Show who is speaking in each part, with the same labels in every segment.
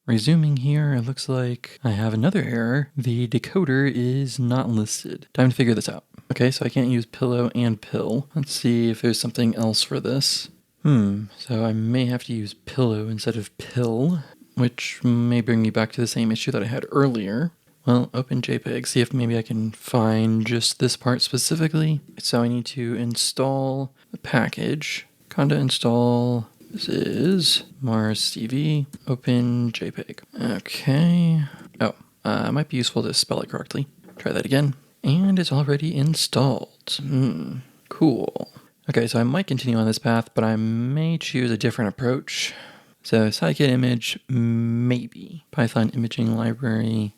Speaker 1: Resuming here, it looks like I have another error. The decoder is not listed. Time to figure this out. Okay, so I can't use pillow and pill. Let's see if there's something else for this. So I may have to use pillow instead of pill, which may bring me back to the same issue that I had earlier. Well, open JPEG, see if maybe I can find just this part specifically. So I need to install the package. Conda install, this is MarsCV, open JPEG. Okay. Oh, it might be useful to spell it correctly. Try that again. And it's already installed. Cool. Okay, so I might continue on this path, but I may choose a different approach. So scikit image, maybe. Python imaging library.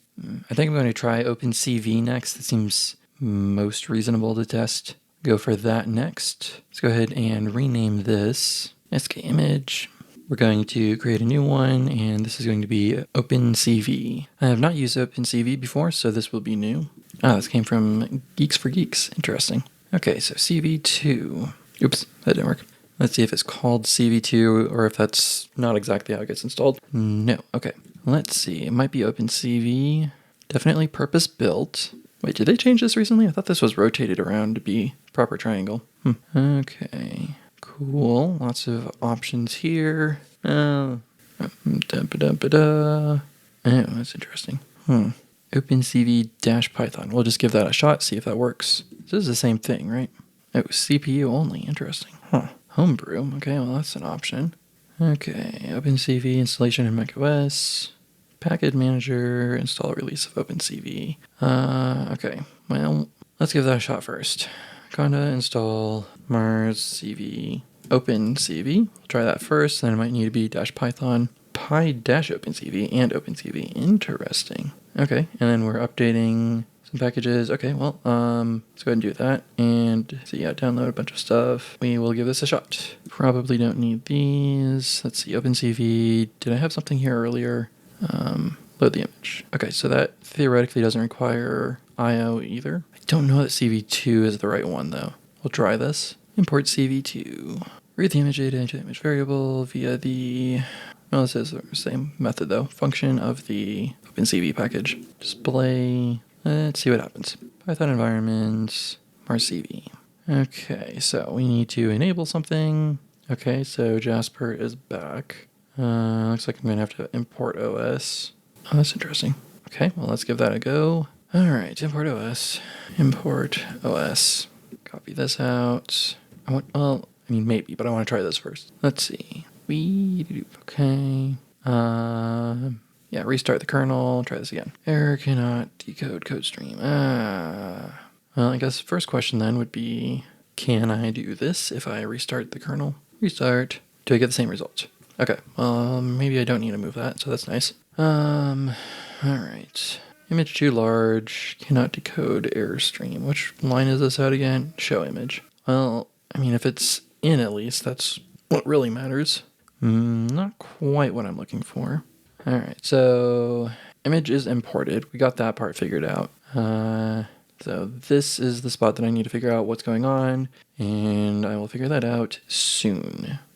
Speaker 1: I think I'm going to try OpenCV next. It seems most reasonable to test. Go for that next. Let's go ahead and rename this skimage. We're going to create a new one, and this is going to be OpenCV. I have not used OpenCV before, so this will be new. This came from Geeks for Geeks. Interesting. Okay, so CV2. Oops, that didn't work. Let's see if it's called CV2 or if that's not exactly how it gets installed. No. Okay. Let's see. It might be OpenCV. Definitely purpose built. Wait, did they change this recently? I thought this was rotated around to be proper triangle. Okay. Cool. Lots of options here. Oh, that's interesting. OpenCV-Python. We'll just give that a shot, see if that works. This is the same thing, right? Oh, CPU only. Interesting. Homebrew. Okay, well, that's an option. Okay, OpenCV installation in macOS. Package manager, install release of OpenCV. Okay, well, let's give that a shot first. Conda install MarsCV OpenCV. We'll try that first, then it might need to be -Python, py-OpenCV, and OpenCV. Interesting. Okay, and then we're updating some packages. Okay, well, let's go ahead and do that. And so yeah, download a bunch of stuff. We will give this a shot. Probably don't need these. Let's see, OpenCV. Did I have something here earlier? Load the image. Okay, so that theoretically doesn't require IO either. I don't know that CV2 is the right one though. We'll try this. Import CV2. Read the image data into the image variable via the, well, this is the same method though. Function of the OpenCV package. Display. Let's see what happens. Python environment, MarsCV. Okay, so we need to enable something. Okay, so Jasper is back. Looks like I'm going to have to import OS. Oh, that's interesting. Okay, well, let's give that a go. All right, import OS. Import OS. Copy this out. Maybe, but I want to try this first. Let's see. Okay. Yeah, restart the kernel. Try this again. Error cannot decode code stream. Well, I guess the first question then would be, can I do this if I restart the kernel? Restart. Do I get the same result? Okay, maybe I don't need to move that, so that's nice. Alright. Image too large, cannot decode error stream. Which line is this at again? Show image. Well, I mean, if it's in at least, that's what really matters. Not quite what I'm looking for. Alright, so image is imported. We got that part figured out. So this is the spot that I need to figure out what's going on, and I will figure that out soon.